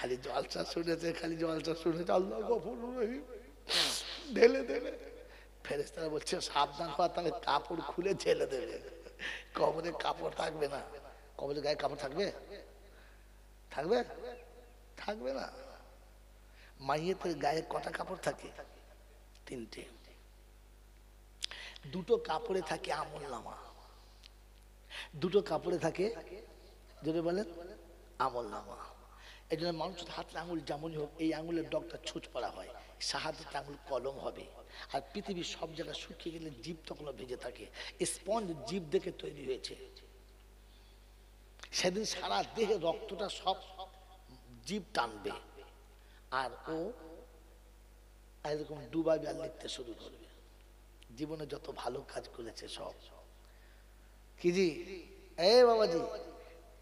খালি জলসা শুনেছে, খালি জলসা শুনেছে, আল্লাহ গফুরুর রহিম, ঢেলে দেবে। ফেরেশতারা বলছে সাবধান হওয়া, তাহলে কাপড় খুলে ঝেলে দেবে। কবরে কাপড় থাকবে না। কবরের গায়ে কাপড় থাকবে? থাকবে? থাকবে না। মাইয়েতের গায়ে কটা কাপড় থাকে? তিনটে। দুটো কাপড়ে থাকে আমলনামা, দুটো কাপড়ে থাকে, যদি বলেন আমলনামা। এই জন্য মানুষের হাতের আঙুল যেমনই হোক, এই আঙুলের ডগটা ছুঁচ পড়া হয়, শাহাদাত আঙুল কলম হবে। আর পৃথিবীর সব জায়গায় শুকিয়ে গেলে জীব তখন ভেজে থাকে। স্পঞ্জ জীব দেখে তৈরি হয়েছে। সেদিন সারা দেহে রক্তটা সব জীব টানবে, আর ও এরকম ডুবাবে আর লিখতে শুরু করবে জীবনে যত ভালো কাজ করেছে সব। কি জি এ বাবাজি,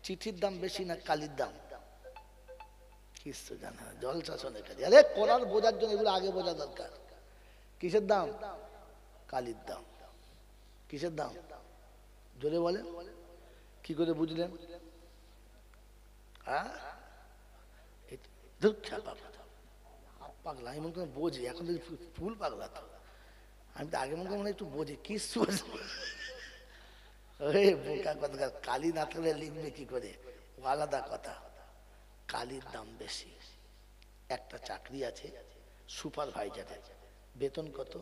চিঠির দাম বেশি না কালির দাম? কিছু জানে না, জলসা শোনে কাজে। আরে কোরআন বোঝার জন্য এগুলো আগে বোঝা দরকার। কিসের দাম? কালির দাম। কিসের দাম? জোরে বলে, কি করে বুঝলেন? হ্যাঁ, পাগলা আমি মনে করি বোঝে, এখন ফুল পাগলা তো। আমি তো আগে মনে করি একটু বোঝে কিছু। বোকা কথা, কালি না থাকলে লিখবে কি করে? ও আলাদা কথা। কালির দাম বেশি। একটা চাকরি আছে সুপারভাইজারের, বেতন কত?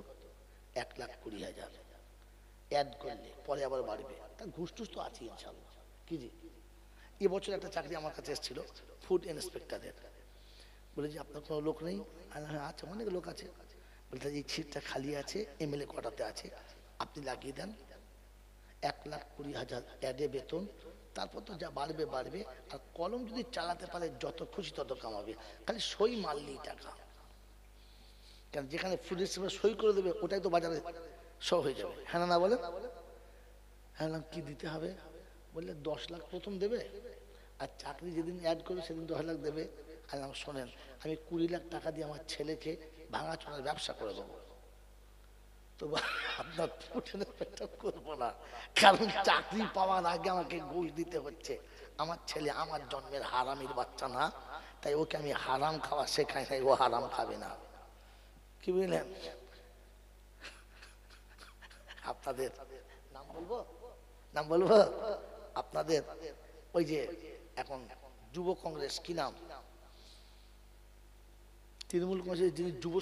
1,20,000। অ্যাড করলে পরে আবার বাড়বে, তার ঘুষ টুস তো আছে ইনশাল্লাহ। কি জি, এবছর একটা চাকরি আমার কাছে এসেছিল ফুড ইন্সপেক্টরের। বলে যে আপনার কোনো লোক নেই? আচ্ছা, অনেক লোক আছে। বলতে এই সিটটা খালি আছে, এমএলএ কোয়ার্টারতে আছে, আপনি লাগিয়ে দেন। 1,20,000 অ্যাডে বেতন, তারপর তো যা বাড়বে বাড়বে। আর কলম যদি চালাতে পারে যত খুশি তত কামাবে, খালি সই মারলেই টাকা। কারণ যেখানে ফুড ইন্সপেক্টর সই করে দেবে ওটাই তো বাজারে শো হয়ে যাবে। হ্যাঁ না বলে? হ্যাঁ, কি দিতে হবে? বললে 10 লাখ প্রথম দেবে, আর চাকরি যেদিন অ্যাড করবে সেদিন 10 লাখ দেবে। আর শোনেন, আমি 20 লাখ টাকা দিয়ে আমার ছেলেকে ভাঙাচোরার ব্যবসা করে দেবো। তো আপনার করবো না, কারণ চাকরি পাওয়ার আগে আমাকে ঘুষ দিতে হচ্ছে। আমার ছেলে আমার জন্মের হারামির বাচ্চা না, তাই ওকে আমি হারাম খাওয়া শেখাই, তাই ও হারাম খাবে না। কি বুঝলেন? আপনাদের নাম বলবো? নাম বলবো? আপনাদের ওই যে এখন যুব কংগ্রেস, কি নাম? তৃণমূল কংগ্রেসের যিনি যুব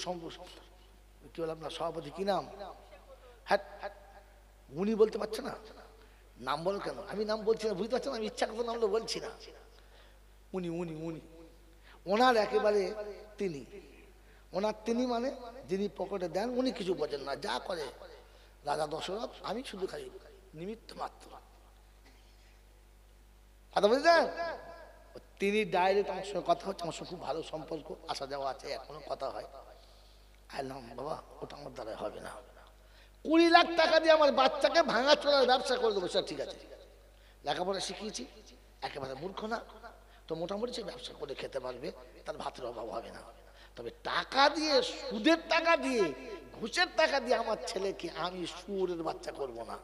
কি বলে আপনার সভাপতি, কি নাম? হ্যাঁ, উনি বলতে পারছে না? নাম বলো কেন? আমি নাম বলছি না, বুঝতে পারছেন? আমি ইচ্ছা করতে নাম বলছি না। উনি উনি উনি ওনার একেবারে তিনি, ওনার তিনি মানে যিনি পকেটে দেন, উনি কিছু বোঝেন না, যা করে রাজা দশরথ, আমি শুধু খালি নিমিত্ত মাত্র। কথা বুঝলেন? তিনি ডাইরেক্ট আমার সঙ্গে কথা হচ্ছে, আমার সঙ্গে খুব ভালো সম্পর্ক, আসা যাওয়া আছে, এখনো কথা হয়। আইলাম বাবা, ওটা আমার দ্বারা হবে না। 20 লাখ টাকা দিয়ে আমার বাচ্চাকে ভাঙা চোরার ব্যবসা করে দেবো, স্যার ঠিক আছে, লেখাপড়া শিখিয়েছি, একেবারে মূর্খ না, তো মোটামুটি সে ব্যবসা করে খেতে পারবে, তার ভাতের অভাব হবে না। তবে টাকা দিয়ে, সুদের টাকা দিয়ে, ঘুষের টাকা দিয়ে আমার ছেলেকে আমি শুয়োরের বাচ্চা করব না।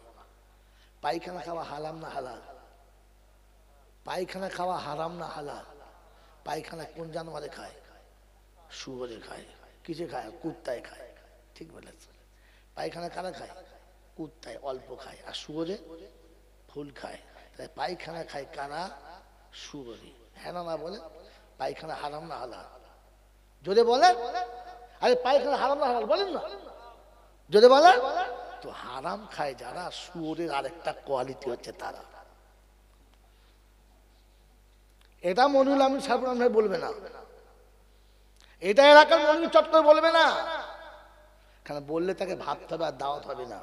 পায়খানা খাওয়া হারাম না হালাল? পায়খানা খাওয়া হারাম না হালাল? পায়খানা কোন জানোয়ারে খায়? শুয়োরে খায়। কিসে খায়? কুত্তায় খায়। ঠিক বলেছে। পায়খানা কারা খায়? কুত্তায় অল্প খায়, আর শুয়োরে ফুল খায়। তাই পায়খানা খায় কারা? শুয়োরে। হ্যাঁ না বলে? পায়খানা হারাম না হালাল? যদি বলেন, আরে পায়খানা হারাম না হালাল বলেন না, যদি বলেন তো হারাম খায় যারা, শুয়োরের আরেকটা কোয়ালিটি হচ্ছে তারা। এটা মনিরুল আমিন সাহেব বলবে না, এটা এলাকার মনির চট করে বলবে না, কারণ বললে তাকে ভাবতে হবে আর দাওয়াত হবে না।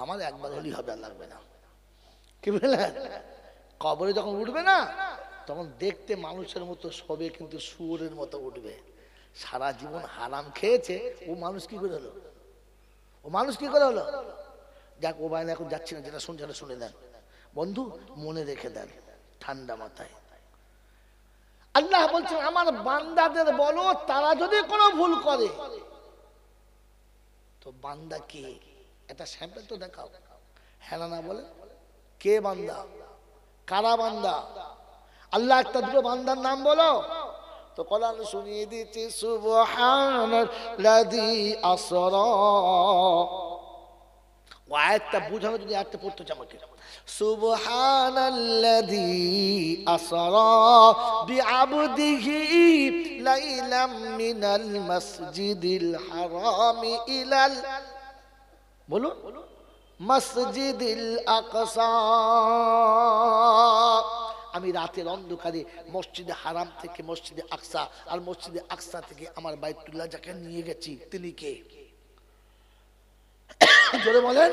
আমার একবার হলেই হবে, আর লাগবে না। কি বললেন? কবরে যখন উঠবে না, তখন দেখতে মানুষের মতো সবে, কিন্তু শুয়োরের মতো উঠবে। সারা জীবন হারাম খেয়েছে ও মানুষ কি করে হলো? ও মানুষ কি করে হলো? যাক, ও বাইরে এখন যাচ্ছি না, যেটা শুনছে শুনে দেন বন্ধু, মনে রেখে দেন ঠান্ডা মাথায়। আল্লাহ বলছেন আমার বান্দাদের বলো, তারা যদি কোনো ভুল করে, তো বান্দা কে? এটা স্যাম্পল তো দেখাও। হ্যাঁ না বলে? কে বান্দা? কারা বান্দা? আল্লাহ একটা দুটো বান্দার নাম বলো। তো তো কোরআন শুনিয়ে দিচ্ছে সুবহানাল্লাযী আসরা। ও আয়াতটা বুঝানো যদি আয়াতটা পড়তে চাও আমাকে, সুবহানাল্লাযী আসরা বিআবদিহি লাইলাম মিনাল মাসজিদিল হারামি ইলাল, বলুন, মসজিদিল আকসা। আমি রাতের অন্ধকারে মসজিদে হারাম থেকে মসজিদে আকসা, আর মসজিদে আকসা থেকে আমার বাইতুল্লাহ যাকে নিয়ে গেছি তিনি কে? জোরে বলেন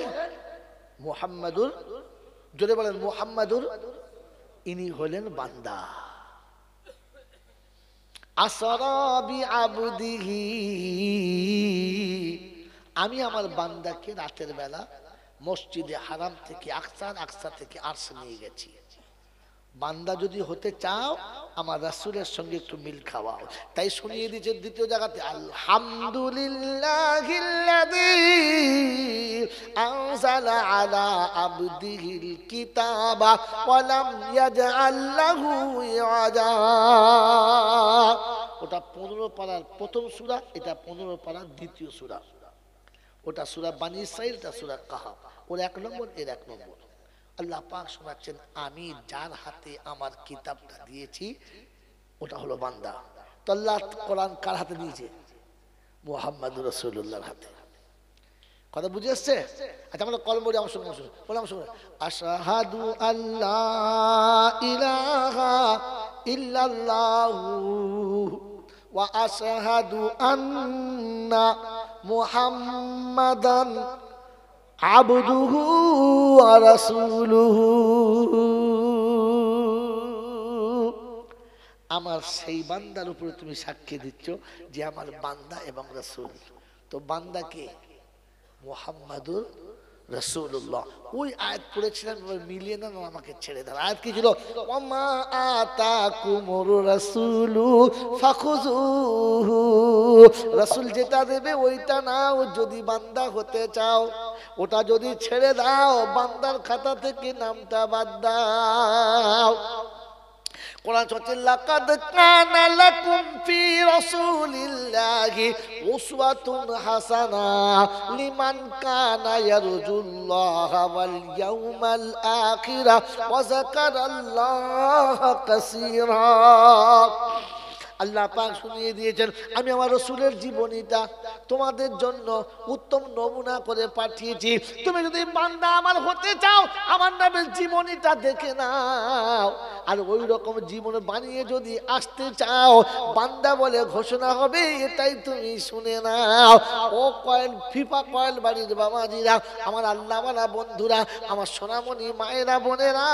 মুহাম্মাদুর, জোরে বলেন মুহাম্মাদুর। ইনি হলেন বান্দা। আসরা বিআবদিহি, আমি আমার বান্দাকে রাতের বেলা মসজিদে হারাম থেকে আকসা, আকসা থেকে আরশ নিয়ে গেছি। বান্দা যদি হতে চাও আমার রাসূলের সঙ্গে একটু মিল খাওয়াও। তাই শুনিয়ে দিয়েছে দ্বিতীয় জায়গাতে, আলহামদুলিল্লাহিল্লাযী আনজালা আলা আবদিহিল কিতাবা ওয়া লাম ইয়াজআল লাহু ইওয়াজা। ওটা 15 পারার প্রথম সূরা, এটা 15 পারার দ্বিতীয় সূরা। ওটা সূরা বনী ইসরাঈল, এটা সূরা কাহাফ। ওর 1 নম্বর, এর 1 নম্বর। আল্লাহ পাক শোনাচ্ছেন, আমি যার হাতে আমার কিতাবটা দিয়েছি ওটা হলো বান্দা। তো আল্লাহ কোরআন কার হাতে দিয়েছে? মুহাম্মাদুর রাসূলুল্লাহর হাতে। কথা বুঝে আসছে? আচ্ছা আমরা কলম পড়ি, আমার সঙ্গে বললাম, শুনুন, আশহাদু আল্লা ইলাহা ইল্লাল্লাহু ওয়া আশহাদু আন্না মুহাম্মাদান আবদুহু ওয়া রাসূলুহু। আমার সেই বান্দার উপরে তুমি সাক্ষী দিচ্ছ যে আমার বান্দা এবং রাসূল। তো বান্দা কে? মুহাম্মাদুর রাসূলুল্লাহ। ওই আয়াত পড়েছিলাম, মিলিয়ে না আমাকে ছেড়ে দাও। আয়াত কি ছিল? ওয়ামা আতাকুমুর রাসূলু ফাখুযুহু, রাসূল যেটা দেবে ওইটা নাও যদি বান্দা হতে চাও। ওটা যদি ছেড়ে দাও বান্দার খাতা থেকে নামটা বাদ দাও। কোরআন হচ্ছে লাকাদ কানা লাকুম ফি রাসূলিল্লাহি উসওয়াতুন হাসানা লিমান কানা ইয়ারজুল্লাহা ওয়াল ইয়াউমাল আখিরা ওয়া যাকারাল্লাহা কাসীরা। আল্লাহ পাক শুনিয়ে দিয়েছেন, আমি আমার রাসূলের জীবনীটা তোমাদের জন্য উত্তম নমুনা করে পাঠিয়েছি। তুমি যদি বান্দা আমার হতে চাও আমার নবীর জীবনীটা দেখে নাও, আর ওই রকম জীবন বানিয়ে যদি আসতে চাও বান্দা বলে ঘোষণা হবে, এটাই তুমি শুনে নাও। ও কয়েল ফিফা কয়েল বাড়ির বাবাজিরা, আমার আল্লাহওয়ালা বন্ধুরা, আমার সোনামণি মায়েরা বোনেরা,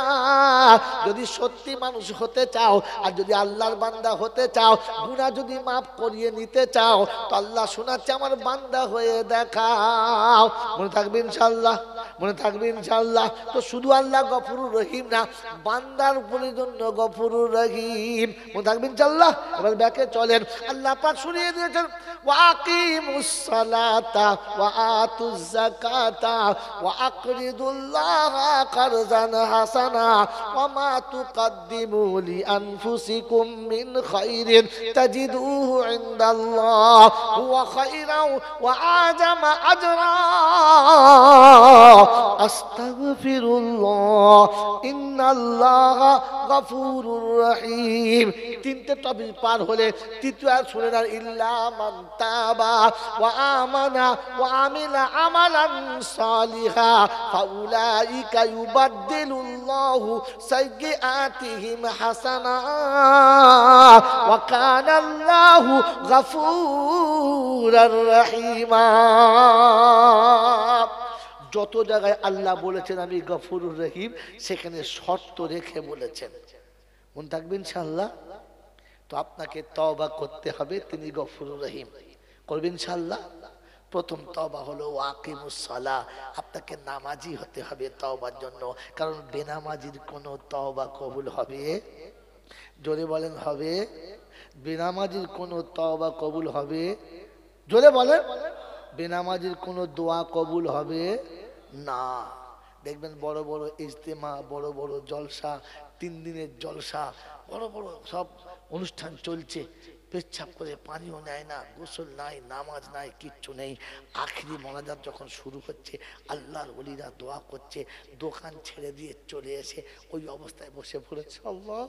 যদি সত্যি মানুষ হতে চাও আর যদি আল্লাহর বান্দা হতে চাও, গুনাহ যদি মাফ করিয়ে নিতে চাও, তো আল্লাহ শোনাচ্ছে আমার বান্দা হয়ে দেখাও। মনে থাকবে ইনশাআল্লাহ, মনে থাকবে ইনশাআল্লাহ। তো শুধু আল্লাহ গফুরুর রহিম না, বান্দার উপরে জন্য গফুরুর রহিম। মনে থাকবে ইনশাআল্লাহ। এবার ব্যাকে চলেন, আল্লাহ পাক শুনিয়ে দিয়েছেন, ওয়া আকিমুস সালাতা ওয়া আতুজ যাকাতা ওয়া আকরিদুল্লাহা কারজান হাসানা ওয়া মা তুকদ্দিমু লি আনফুসিকুম মিন খাইরিন তাজিদুহু ইনদাল্লাহ হুয়া খাইরান ওয়া আযামা আজরা আস্তাগফিরুল্লাহ ইন্নাল্লাহা গফুরুর রহিম। তিনটে টপিক পার হলে তৃতীয় আয়াত শুনে না, ইল্লা মান তাবা ওয়া আমানা ওয়া আমিলা আমালান সালিহা ফাউলাইকা ইউবাদদিলুল্লাহু সাইয়্যাতিহিম হাসানাত ওয়া কানাল্লাহু গফুরুর রহিমা। যত জায়গায় আল্লাহ বলেছেন আমি গফুরুর রহিম, সেখানে শর্ত রেখে বলেছেন। মনে থাকবে ইনশাআল্লাহ। তো আপনাকে তওবা করতে হবে, তিনি গফুরুর রহিম। করবেন ইনশাআল্লাহ। প্রথম তওবা হলো ওয়াকিমুস সালাহ, আপনাকে নামাজি হতে হবে তওবার জন্য, কারণ বেনামাজির কোনো তওবা কবুল হবে? জোরে বলেন হবে? বেনামাজির কোনো তওবা কবুল হবে? জোরে বলেন। বেনামাজির কোনো দোয়া কবুল হবে না। দেখবেন বড় বড় ইজতেমা, বড় বড় জলসা, 3 দিনের জলসা, বড় বড় সব অনুষ্ঠান চলছে, পেচ্ছাপ করে পানিও নেয় না, গোসল নাই, নামাজ নাই, কিচ্ছু নেই। আখিরি মোনাজাত যখন শুরু হচ্ছে, আল্লাহর ওলিরা দোয়া করছে, দোকান ছেড়ে দিয়ে চলে এসে ওই অবস্থায় বসে পড়েছে, আল্লাহ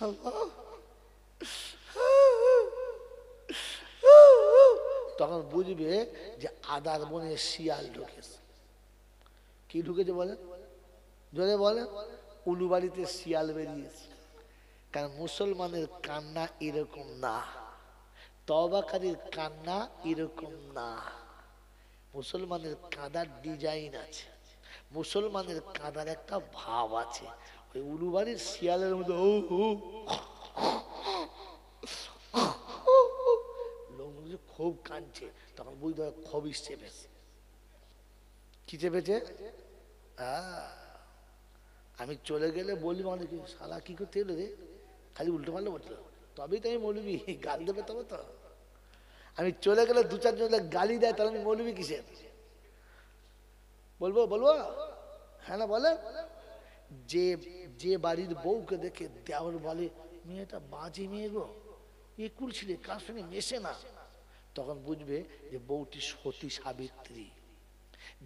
আল্লাহ। তখন বুঝবে যে আদার বনে শিয়াল ঢুকেছে। কি ঢুকেছে বলে? জোরে বলে। উলুবাড়িতে শিয়াল বেরিয়েছে। কারণ মুসলমানের কান্না এরকম না, তওবাকারীর কান্না এরকম না। মুসলমানের কাঁদার ডিজাইন আছে, মুসলমানের কাঁদার একটা ভাব আছে। ওই উলুবাড়ির শিয়ালের মধ্যে খুব কাঁদছে, তখন বুঝতে হবে খবিস চেপেছে। কি চেপেছে? আমি চলে গেলে বলবি অনেকে, শালা কি করতে এলো রে, খালি উল্টো পাল্টো বলছিল, তবেই তো আমি মৌলবি, গাল দেবে তবে তো। আমি চলে গেলে দু চারজন গালি দেয়, তাহলে আমি মৌলবি কিসের? বলবো বলবো হ্যাঁ না বলে। যে যে বাড়ির বউকে দেখে দেওর বলে মেয়েটা বাজে মেয়ে গো, একুল ছিঁড়ে কার সঙ্গে মেশে না, তখন বুঝবে যে বউটি সতী সাবিত্রী।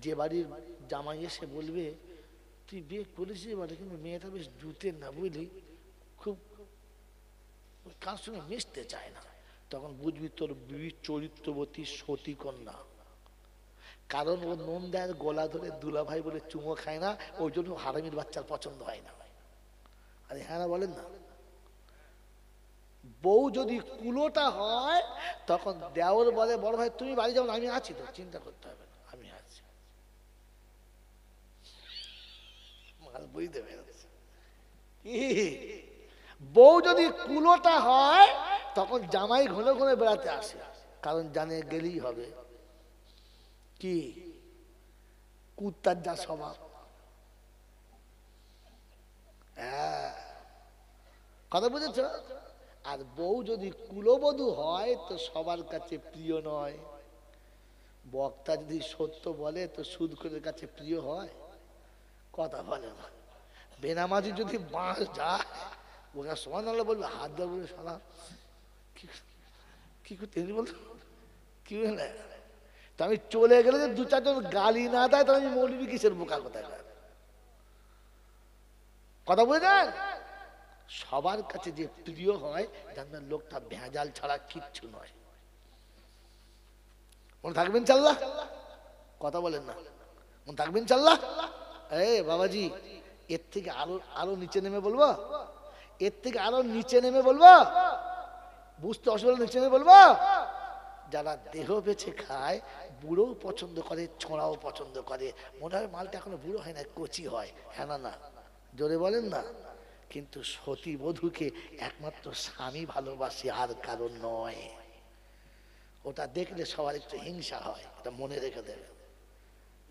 যে বাড়ির জামাই এসে বলবে তুই বিয়ে করেছিস বলে, কিন্তু মেয়েটা বেশ জুতের না বুঝলি, খুব কার সঙ্গে মিশতে চায় না, তখন বুঝবি তোর বিবি চরিত্রবতী সতী কন্যা। কারণ ও নন্দার গলা ধরে দুলা ভাই বলে চুমো খায় না, ওই জন্য হারামির বাচ্চার পছন্দ হয় না। আরে হ্যাঁ না বলেন না? বউ যদি কুলোটা হয়, তখন দেওর বলে বড় ভাই তুমি বাড়ি যাও, আমি আছি, তো চিন্তা করতে হবে না, আমি আছি। বুঝতে পেরেছি? বউ যদি কুলোটা হয়, তখন জামাই ঘন ঘন বেড়াতে আসে, কারণ জানে গেলেই হবে। কি কুত্তার যা স্বভাব, কথা বুঝেছ? আর বউ যদি কুলবধূ হয় তো সবার কাছে প্রিয় নয়। বক্তা যদি সত্য বলে তো সুদখোরের কাছে প্রিয় হয়? কথা বলে না। বেনামাজি যদি বাঁশ যায়, ওরা সমান আল্লাহ বলবে, হাত দেওয়া বলে সালা কি করতে বলতো কি বলে। তো আমি চলে গেলে যে দু চারজন গালি না দেয়, তাহলে আমি মৌলবি কিসের, বোকা কোথায়? কথা বুঝলেন? সবার কাছে যে প্রিয় হয়, জানবেন লোকটা ভেজাল ছাড়া কিচ্ছু নয়। মনে থাকবেন চাল্লা? কথা বলেন না, মনে থাকবেন চাল্লা? বাবাজি, এর থেকে আরো আরো নিচে নেমে বলবো, এর থেকে আরো নিচে নেমে বলবো, বুঝতে অসুবিধা, নিচে নেমে বলবো। যারা দেহ বেছে খায়, বুড়োও পছন্দ করে, ছোঁড়াও পছন্দ করে। মনে হয় মালটা এখনো বুড়ো হয় না, কচি হয়। হ্যাঁ না? জোরে বলেন না। কিন্তু সতী বধূকে একমাত্র স্বামী ভালোবাসে, আর কারণ নয়। ওটা দেখলে সবার একটু হিংসা হয়, এটা মনে রেখে দেবে।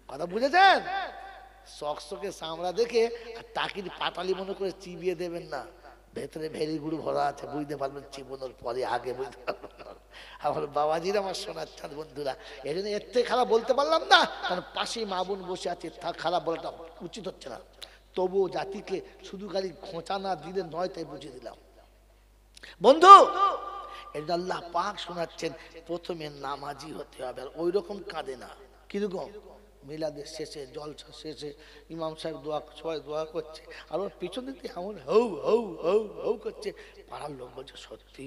কথা বুঝেছেন? চকচকে চামড়া দেখে আর টাকির পাটালি মনে করে চিবিয়ে দেবেন না, ভেতরে ভেরি গুড় ভরা আছে, বুঝতে পারবেন চিবোনোর পরে, আগে বুঝতে পারবেন। আমার বাবাজির, আমার সোনার চাঁদ বন্ধুরা, এই জন্য এর থেকে খারাপ বলতে পারলাম না, কারণ পাশেই মা বোন বসে আছে, তা খারাপ বলাটা উচিত হচ্ছে না। তবুও জাতিকে শুধু খালি খোঁচা না দিলে নয়, তাই বুঝিয়ে দিলাম। বন্ধু, এটা আল্লাহ পাক শোনাচ্ছেন, প্রথমে নামাজি হতে হবে। আর ওই রকম কাঁদে না। কিরকম? মিলাদের শেষে, জলসা শেষে ইমাম সাহেব দোয়া, সবাই দোয়া করছে, আর ওর পিছন দিকে এমন হৌ হৌ হৌ হৌ করছে। পাড়ার লোক বলছে সত্যি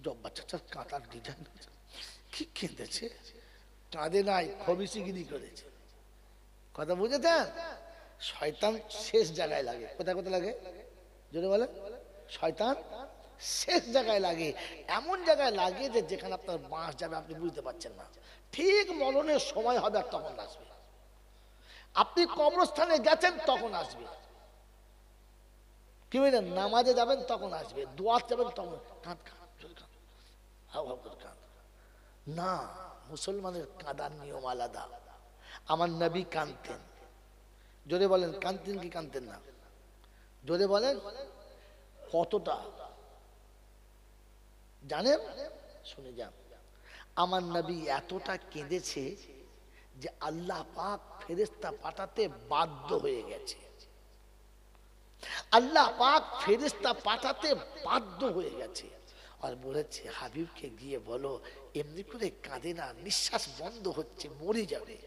জব্বার চাচার কাঁটার ডিজাইন কি কেঁদেছে। কাঁদে নাই, খবিসিগিরি করেছে। কথা বুঝেছেন? শয়তান শেষ জায়গায় লাগে। কোথায় কোথায় লাগে? যদি বলে শয়তান শেষ জায়গায় লাগে, এমন জায়গায় লাগে যে যেখানে আপনার বাঁশ যাবে আপনি বুঝতে পারছেন না। ঠিক মরণের সময় হবে আর তখন আসবে। আপনি কবরস্থানে গেছেন তখন আসবে, কি বুঝলেন? নামাজে যাবেন তখন আসবে, দোয়াত যাবেন তখন কাঁদ কাঁদ না। মুসলমানের কাঁদার নিয়ম আলাদা। আমার নবী কাঁদতেন। জোরে বলেন, কাঁদতেন কি কাঁদতেন না? জোরে বলেন। কতটা জানেন? শুনে যান। আমার নবী এতটা কেঁদেছে যে আল্লাহ পাক ফেরেশতা পাঠাতে বাধ্য হয়ে গেছে। আল্লাহ পাক ফেরেশতা পাঠাতে বাধ্য হয়ে গেছে। আর বলেছে হাবিবকে গিয়ে বলো এমনি করে কাঁদে না, নিঃশ্বাস বন্ধ হচ্ছে, মরে যাবে।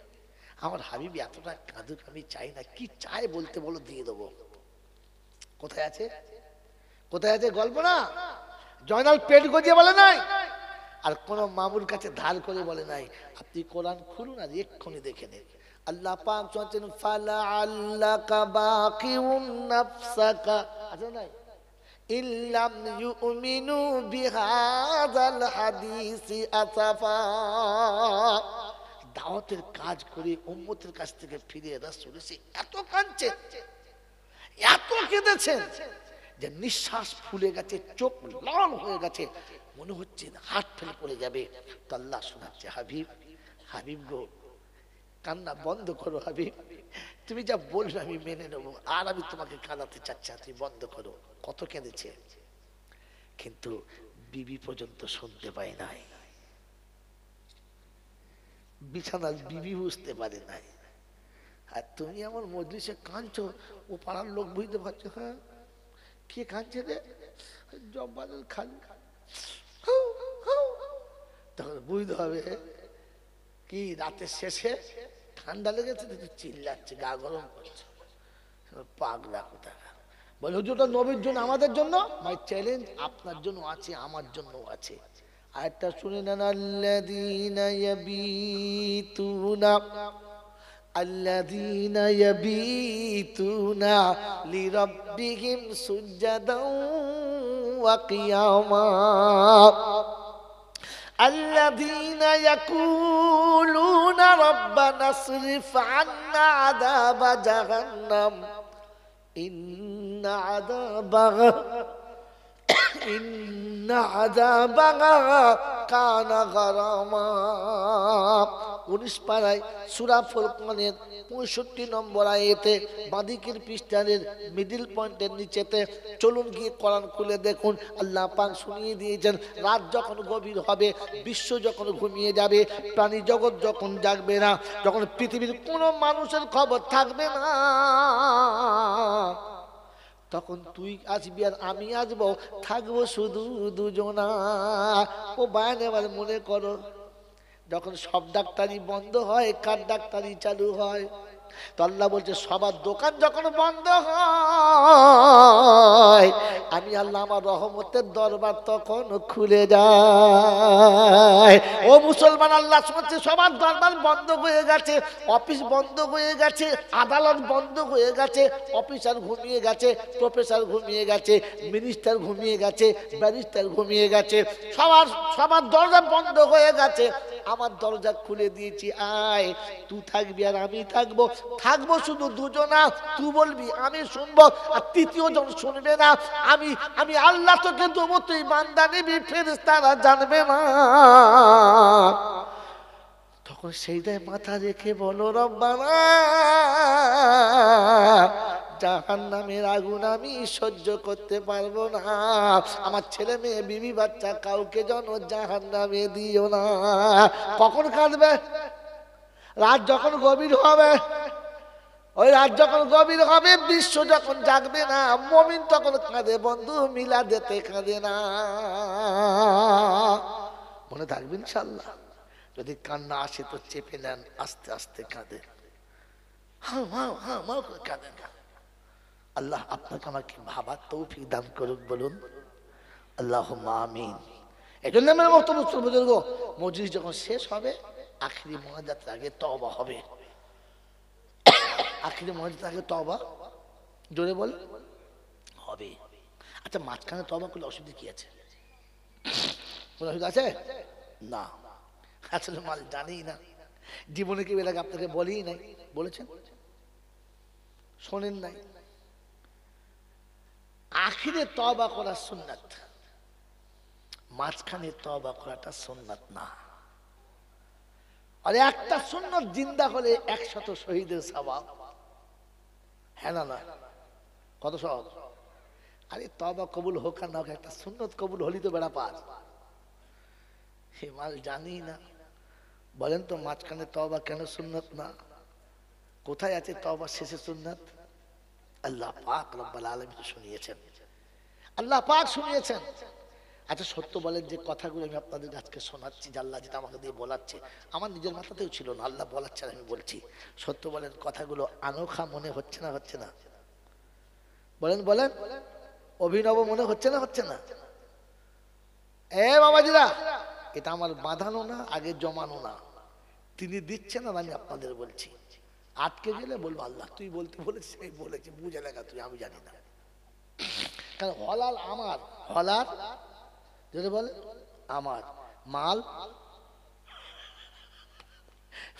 আমার হাবিব এতটা কাঁদুক আমি চাই না, কি চায় বলতে বলো, দিয়ে দেবো। কোথায় আছে, কোথায় আছে গল্প না? জয়নাল পেট গজিয়ে বলে নাই, আর কোন মামুর কাছে ধার করে বলে নাই। আপনি কোরআন খুলুন আর এক্ষুনি দেখে নেন। আল্লাহ পাক বলেন ফালা আল্লাকা বাকিউন নাফসাকা, আছে নাই, ইল্লাম ইউমিনু বিহাযাল হাদিসি আসাফা। দাওয়াতের কাজ করে উম্মতের কাছ থেকে ফিরে রাসূল এসে এত কাঁদছেন, এত কেঁদেছেন যে নিঃশ্বাস ফুলে গেছে, চোখ লাল হয়ে গেছে, মনে হচ্ছে হাত ফেলে পড়ে যাবে। তো আল্লাহ শোনাচ্ছে হাবিব, হাবিব গো কান্না বন্ধ করো হাবিব, তুমি যা বলবে আমি মেনে নেবো, আর আমি তোমাকে কাঁদাতে চাচ্ছি না, তুমি বন্ধ করো। কত কেঁদেছে, কিন্তু বিবি পর্যন্ত শুনতে পায় নাই, বিছানার বিবি বুঝতে পারে নাই। আর তুমি আমার মজলিসে কাঁদছো, ও পাড়ার লোক বুঝতে পারছো, হ্যাঁ কে কাঁদছে রে, জব্বারের খালি, তখন বুঝতে হবে কি রাতের শেষে ঠান্ডা লেগেছে, চিল্লাচ্ছে, গা গরম করছে, পাগলা কোথায়। বলে হুজুরটা নবীর জন্য, আমাদের জন্য মাই চ্যালেঞ্জ আপনার জন্য আছে, আমার জন্য আছে। আরেকটা শুনে নেন, আল্লাযীনা ইয়াবিতুনা الذين يبيتون لربهم سجدا وقياما الذين يقولون ربنا اصرف عنا عذاب جهنم إن عذابها كان غراما। 19 পারায় সূরা ফুরকানের 65 নম্বর আয়াতে বাঁদিকের পৃষ্ঠার মিডল পয়েন্টের নিচেতে, চলুন গিয়ে কোরআন খুলে দেখুন, আল্লাহ পাক শুনিয়ে দিয়েছেন রাত যখন গভীর হবে, বিশ্ব যখন ঘুমিয়ে যাবে, প্রাণী জগৎ যখন জাগবে না, যখন পৃথিবীর কোনো মানুষের খবর থাকবে না, তখন তুই আসবি আর আমি আসবো, থাকবো শুধু দুজনা। ও বায়ান এবার মনে করো, যখন সব ডাক্তারি বন্ধ হয়, কার ডাক্তারি চালু হয়? তো আল্লাহ বলছে সবার দোকান যখন বন্ধ হয়, আমি আল্লাহ আমার রহমতের দরবার তখন খুলে যায়। ও মুসলমান, আল্লাহ শুনছে সবার দরবার বন্ধ হয়ে গেছে, অফিস বন্ধ হয়ে গেছে, আদালত বন্ধ হয়ে গেছে, অফিসার ঘুমিয়ে গেছে, প্রফেসর ঘুমিয়ে গেছে, মিনিস্টার ঘুমিয়ে গেছে, ব্যারিস্টার ঘুমিয়ে গেছে, সবার দরজা বন্ধ হয়ে গেছে, আমার দরজা খুলে দিয়েছি, আয় তুই থাকবি আর আমি থাকবো, থাকবো শুধু দুজনা, তুই বলবি আমি শুনবো, আর তৃতীয় জন শুনবে না, আমি আল্লাহ তোকে দেবো, তুই বান্দা নিবি, ফেরেশতারা জানবে না। তখন সেইটাই মাথা রেখে বলো রব্বানা জাহান্নামের আগুন আমি সহ্য করতে পারবো না, আমার ছেলে মেয়ে বিবি বাচ্চা কাউকে যেন জাহান্নামে দিও না। কখন কাঁদবে? রাত যখন গভীর হবে, ওই রাত যখন গভীর হবে, বিশ্ব যখন জাগবে না, মুমিন তখন কাঁদে, বন্ধু মিলাদেতে কাঁদে না। মনে থাকবে ইনশাআল্লাহ। যদি কান্না আসে তো চেপে নেন, আস্তে আস্তে কাঁদে, হ্যাঁ হ্যাঁ হ্যাঁ কাঁদে না। আল্লাহ আপনাকে আমাকে ভাবার তৌফিক দান করুন, বলুন আল্লাহুম্মা আমিন। এই জন্য আমার বক্তব্য বুজুর্গ, মজলিস যখন শেষ হবে, আখিরি মোনাজাতের আগে তওবা হবে, আখিরি মোনাজাতের আগে তওবা জোরে বল হবে। আচ্ছা, মাঝখানে তওবা করলে অসুবিধা কি আছে? কোনো অসুবিধা আছে না? আসলে মাল জানি না, জীবনে কি এলাকা আপনাকে বলেই নাই, বলেছেন শোনেন নাই। আখিরে তওবা করা সুন্নাত, মাঝখানে তওবা করাটা সুন্নাত না। আর একটা সুন্নাত জিন্দা হলে 100 শহীদের সওয়াব, হ্যাঁ না? কত সওয়াব? আরে তওবা কবুল হোক আর না হোক, একটা সুন্নাত কবুল হলি তো বেড়া পার। হে মাল জানি না, বলেন তো মাঝখানে তওবা কেন সুন্নাত না? কোথায় আছে তওবা শেষে সুন্নাত? আল্লাহ পাক রব্বুল আলামিন শুনিয়েছেন, আল্লাহ পাক শুনিয়েছেন। আচ্ছা সত্য বলেন, যে কথাগুলো আমি আপনাদের আজকে শোনাচ্ছি, আল্লাহ যেটা আমাকে দিয়ে বলাচ্ছে, আমার নিজের মাথাতেও ছিল না, আল্লাহ বলাচ্ছে আমি বলছি। সত্য বলেন, কথাগুলো আনোখা মনে হচ্ছে না? হচ্ছে না? বলেন বলেন, অভিনব মনে হচ্ছে না? হচ্ছে না? এ বাবাজিরা, এটা আমার বাঁধানো না, আগে জমানো না, তিনি দিচ্ছেন আর আমি আপনাদের বলছি। আটকে গেলে বলবো আল্লাহ তুই বলতে বলেছিস, এই বলেছি, বুঝে লেখা তুই, আমি জানি না। কারণ হলাল আমার, হলাল যদি বলে আমার, মাল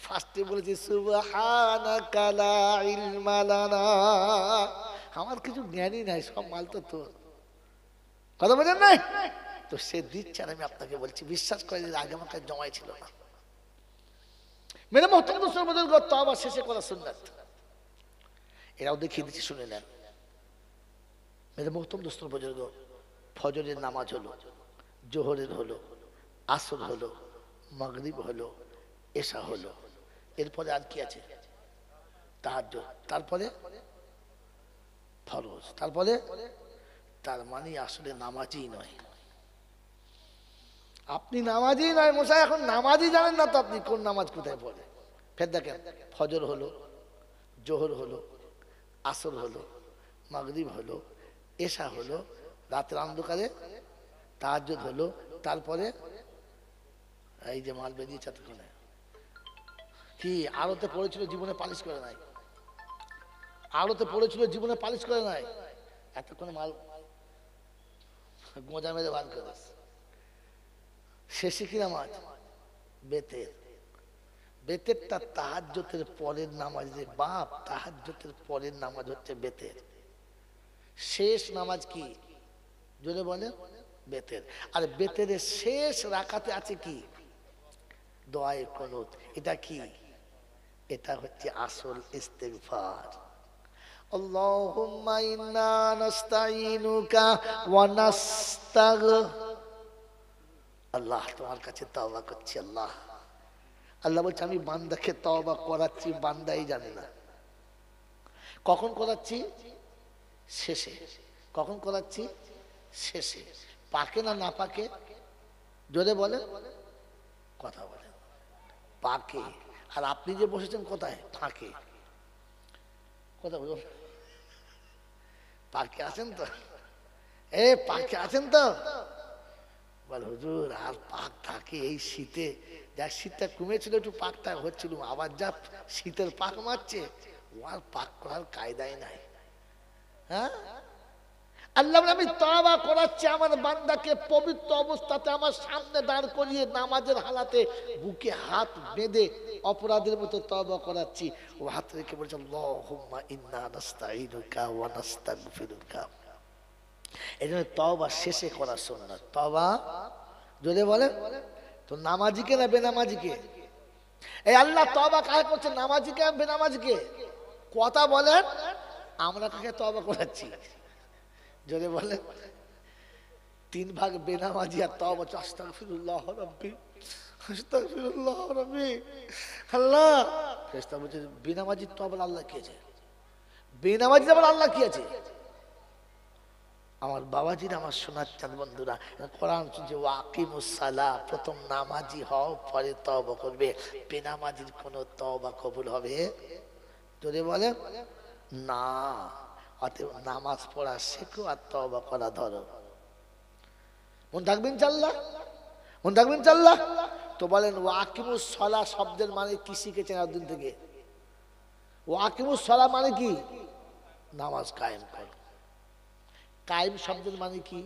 ফার্স্টে বলেছি সুবহানাকা লা ইলমা লানা, আমার কিছু জ্ঞানই নাই, সব মাল তো তোর। কথা বোঝেন নাই? তো সে দিচ্ছে আর আমি আপনাকে বলছি, বিশ্বাস করে যে আগে আমার কাছে জমাই ছিল না। মেরে মহতরম দোস্তর বুজুর্গ, তওবা শেষে করা সুন্নাত, এরাও দেখিয়ে দিচ্ছি, শুনে নেন। মেরে মহতরম দোস্তর বুজুর্গ, ফজরের নামাজ হলো, জোহরের হলো, আসর হলো, মাগরিব হলো, এশা হলো, এরপরে আর কি আছে? তাহাজ্জুদ, তারপরে ফরজ, তারপরে, তার মানে আসলে নামাজই নয়। আপনি নামাজই নয় মশাই, এখন নামাজই জানেন না তো আপনি কোন নামাজ কোথায় পড়ে। ফের দেখেন, ফজর হলো, জোহর হলো, আসর হলো, মাগরিব হলো, এশা হলো, রাতের অন্ধকারে তাহাজ্জুদ হলো, তারপরে এই যে মাল বেরিয়েছে এতক্ষণে, কি আলোতে পড়েছিল জীবনে পালিশ করে নাই, আলোতে পড়েছিল জীবনে পালিশ করে নাই, এতক্ষণে মাল গোঁজা মেরে বার করে। শেষে কি নামাজ? বেতের। বেতেরটা তাহাজ্জুদের পরের নামাজ রে বাপ, তাহাজ্জুদের পরের নামাজ হচ্ছে বেতের। শেষ নামাজ কি জোরে বলে? বেতের। আর বেতের শেষ রাকাতে আছে কি? দোয়ায়ে কুনুত। এটা কি? এটা হচ্ছে আসল ইস্তিগফার। আল্লাহুম্মা ইন্না নাস্তাঈনুকা ওয়া আল্লাহ তোমার কাছে তওবা করছি। আল্লাহ, আল্লাহ বলছে আমি বান্দাকে তওবা করাচ্ছি, বান্দাই জানে না কখন করাচ্ছি। শেষে। কখন করাচ্ছি? শেষে। পাকে না না পাকে? জোরে বলে, কথা বলে। পাকে। আর আপনি যে বসেছেন কোথায়? ফাঁকে। কথা বলুন, পাকে আছেন তো? এ পাকে আছেন তো? বল হুজুর আর পাক থাকে এই শীতে, যা শীতটা কমেছিল একটু পাকটা হচ্ছিল, আবার যা শীতের পাক মারছে, ও আর পাক করার কায়দাই নাই। হ্যাঁ, আল্লাহ আমি তওবা করাচ্ছি আমার বান্দাকে পবিত্র অবস্থাতে আমার সামনে দাঁড় করিয়ে নামাজের হালাতে বুকে হাত বেঁধে অপরাধের মতো তওবা করাচ্ছি। ও হাত রেখে বলছে আল্লাহুম্মা ইন্না নাস্তাঈনুকা ওয়া নাস্তাগফিরুকা। এই জন্য তওবা শেষে করা সুন্নাত। তওবা যদি বলে তো নামাজিকে না বেনামাজিকে? এই আল্লাহ তওবা কাকে করছে? নামাজিকে না বেনামাজিকে? কথা বলেন, আমরা কাকে তওবা করাচ্ছি? যদি বলে তিন ভাগ বেনামাজি আর তওবা, আস্তাগফিরুল্লাহ রাব্বি, আস্তাগফিরুল্লাহ রাব্বি। আল্লাহ ফেরেশতা বলছে বেনামাজির তওবা আল্লাহ কি আছে? বেনামাজির আবার আল্লাহ কি আছে? আমার বাবাজিরা, আমার সোনার চাঁদ বন্ধুরা, কোরআন শুনছে ওয়াকিমুস সালাহ, প্রথম নামাজি হও পরে তওবা করবে। বেনামাজির কোনো তওবা কবুল হবে? যদি বলে না। অতএব নামাজ পড়া শেখো আর তওবা করা ধরো। মন থাকবেন চাল্লাহ, মন থাকবেন চাল্লাহ। তো বলেন ওয়াকিমুস সালাহ শব্দের মানে কি শিখেছেন একদিন থেকে? ওয়াকিমুস সালাহ মানে কি? নামাজ কায়েম করো। কায়েম শব্দের মানে কি?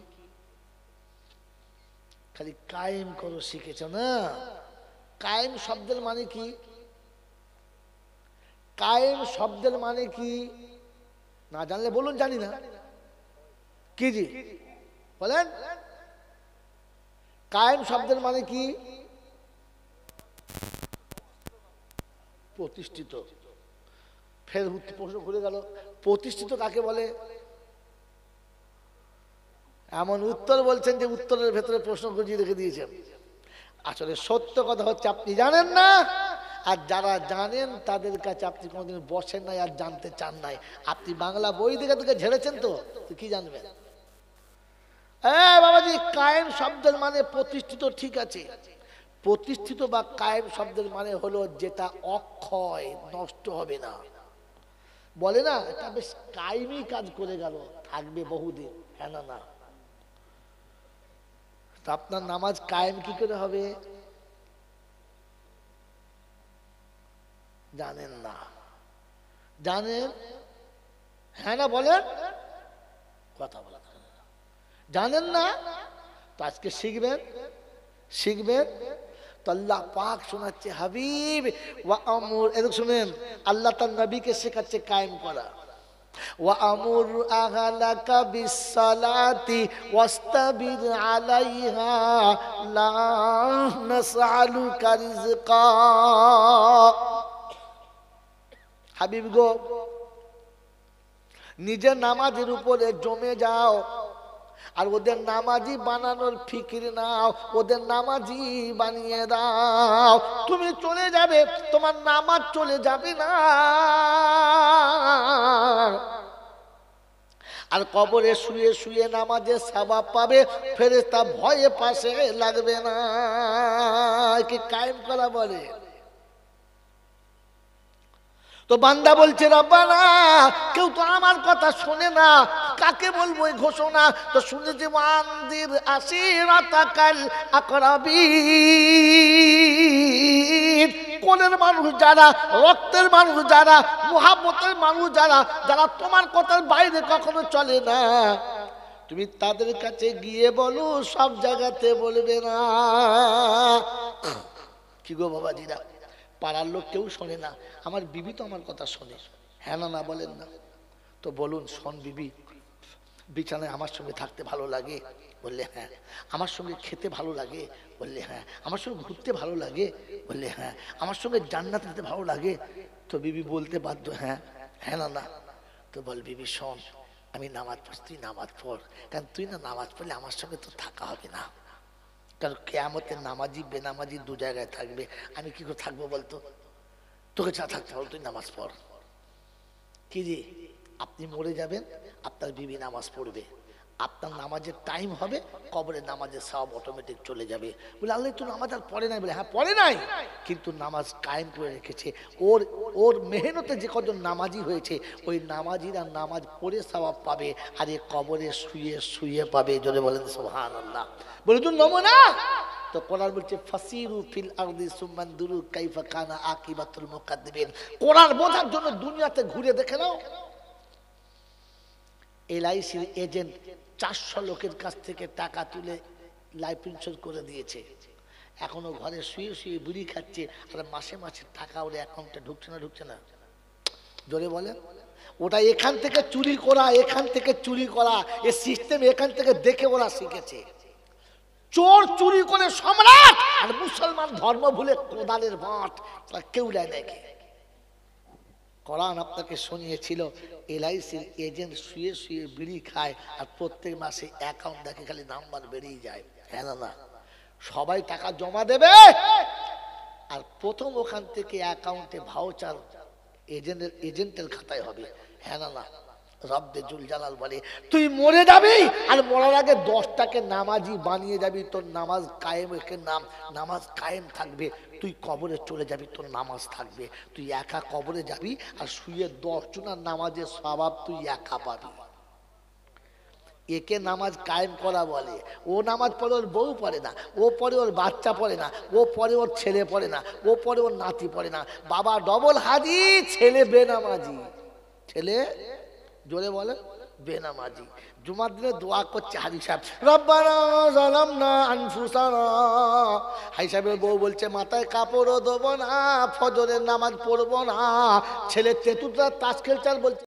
খালি কায়েম করো শিখেছ না? কায়েম শব্দের মানে কি? কায়েম শব্দের মানে কি না জানলে বলুন, জানি না। কি জি বলেন? কায়েম শব্দের মানে কি? প্রতিষ্ঠিত। ফের প্রশ্ন ঘুরে গেল, প্রতিষ্ঠিত কাকে বলে? এমন উত্তর বলছেন যে উত্তরের ভেতরে প্রশ্ন গুজিয়ে রেখে দিয়েছেন। আসলে সত্য কথা হচ্ছে আপনি জানেন না, আর যারা জানেন তাদের কাছে আপনি কোনোদিন বসেন নাই আর জানতে চান নাই। আপনি বাংলা বই থেকে ঝেড়েছেন তো কি জানবেন? বাবাজি, কায়েম শব্দের মানে প্রতিষ্ঠিত, ঠিক আছে। প্রতিষ্ঠিত বা কায়েম শব্দের মানে হলো যেটা অক্ষয়, নষ্ট হবে না। বলে না এটা বেশ কায়েমি কাজ করে গেল, থাকবে বহুদিন। হ্যাঁ না না, তা আপনার নামাজ কায়েম কি করে হবে জানেন না? জানেন? হ্যাঁ না বলেন, কথা বলা জানেন না? তো আজকে শিখবেন, শিখবেন। তো আল্লাহ পাক শোনাচ্ছে, হাবিব ওয়া আমুর, এরকম শুনেন, আল্লাহ তার নবীকে শেখাচ্ছে কায়েম করা। ওয়া আমুর আহলাকা বিসসালাতি ওয়াস্তাবির আলাইহা লা নাসআলুকা রিজকা। হাবিব গো, নিজের নামাজের উপরে জমে যাও, আর ওদের নামাজি বানানোর ফিকির নাও, ওদের নামাজি বানিয়ে দাও। তুমি চলে যাবে, তোমার নামাজ চলে যাবে না, আর কবরে শুয়ে শুয়ে নামাজের সওয়াব পাবে, ফেরেশতা ভয়ে পাশে লাগবে না। কি কায়েম করা বলে। তো বান্দা বলছে, রব্বানা কেউ তো আমার কথা শোনে না, কাকে বলবো এই ঘোষণা? তো শুনেছি ওয়ানদির আশিরাতাকাল আকরাবিন, কোনের মানুষ যারা, রক্তের মানুষ যারা, মুহাব্বতের মানুষ যারা, যারা তোমার কথার বাইরে কখনো চলে না, তুমি তাদের কাছে গিয়ে বলো, সব জায়গাতে বলবে না। কি গো বাবাজিরা, পাড়ার লোক কেউ শোনে না, আমার বিবি তো আমার কথা শোনে। হ্যাঁ না না বলেন না? তো বলুন, শোন বিবি, বিছানায় আমার সঙ্গে থাকতে ভালো লাগে? বললে হ্যাঁ। আমার সঙ্গে খেতে ভালো লাগে? বললে হ্যাঁ। আমার সঙ্গে ঘুরতে ভালো লাগে? বললে হ্যাঁ। আমার সঙ্গে জান্নাত যেতে ভালো লাগে? তো বিবি বলতে বাধ্য, হ্যাঁ। হ্যাঁ না না? তো বল, বিবি শোন, আমি নামাজ পড়ছি, তুই নামাজ পড়, কারণ তুই না নামাজ পড়লে আমার সঙ্গে তো থাকা হবে না, কারণ কিয়ামতে নামাজি বেনামাজি দু জায়গায় থাকবে। আমি কি করে থাকবো বলতো? তোকে চা থাকতে হবে, তুই নামাজ পড়। কি রে, আপনি মরে যাবেন, আপনার বিবি নামাজ পড়বে, আপনার নামাজের টাইম হবে, কবরে নামাজের সওয়াব অটোমেটিক চলে যাবে। বলে আল্লাহ তো নামাজ আর পড়ে নাই? বলে হ্যাঁ পড়ে নাই, কিন্তু নামাজ কায়েম করে রেখেছে। ওর ওর মেহনতে যে কজন নামাজি হয়েছে, ওই নামাজিরা নামাজ পড়ে সওয়াব পাবে, আর এ কবরে শুয়ে শুয়ে পাবে। জোরে বলেন সুবহানাল্লাহ। বলে তুই নমুনা। তো কোরআন বলছে, ফাসিরু ফিল আরদি সুম্মা দুরু কাইফা কানা আকিবাতুল মুকাদ্দিবিন। কোরআন বোঝার জন্য দুনিয়াতে ঘুরে দেখে নাও। এলআইসির এজেন্ট 400 লোকের কাছ থেকে টাকা তুলে লাইফ ইন্স্যুরেন্স করে দিয়েছে, এখনো ঘরে শুয়ে শুয়ে বিড়ি খাচ্ছে, আর মাসে মাসে টাকা ওর অ্যাকাউন্টে ঢুকছে না? ঢুকছে না? জোরে বলেন। ওটা এখান থেকে চুরি করা, এখান থেকে চুরি করা, এই সিস্টেম এখান থেকে দেখে ওরা শিখেছে। চোর চুরি করে সম্রাট, আর মুসলমান ধর্ম ভুলে কোদালের বাঁট, কেউ নাই দেখে। কোরআন আপনাকে শুনিয়েছিল, এলআইসির এজেন্ট শুয়ে শুয়ে বিড়ি খায়, আর প্রত্যেক মাসে অ্যাকাউন্ট দেখে খালি নাম্বার বেরিয়ে যায়। হ্যাঁ না? সবাই টাকা জমা দেবে, আর প্রথম ওখান থেকে অ্যাকাউন্টে ভাউচার এজেন্টের খাতায় হবে। হ্যাঁ না? রব্বে জুল জালাল বলে, তুই মরে যাবি, আর মরার আগে 10টাকে নামাজি বানিয়ে যাবি, তোর নামাজ কায়েম, নামাজ কায়েম থাকবে। তুই কবরে চলে যাবি, তোর নামাজ থাকবে, তুই একা কবরে যাবি, আর শুয়ে 10 জনের নামাজের সওয়াব তুই একা পাবি। একে নামাজ কায়েম করা বলে। ও নামাজ পড়ে, ওর বউ পড়ে না, ও পড়ে ওর বাচ্চা পড়ে না, ও পড়ে ওর ছেলে পড়ে না, ও পড়ে ওর নাতি পড়ে না। বাবা ডবল হাজি, ছেলে বেনামাজি। ছেলে, জোরে বলে, বেনামাজি। জুমার দিনে দোয়া করছে হাজি সাহেব, রব্বানা যালামনা আনফুসানা। হাজি সাহেবের বউ বলছে, মাথায় কাপড়ও দেবো না, ফজরের নামাজ পড়বো না। ছেলে তেতুলটা তাস খেলছে, আর বলছে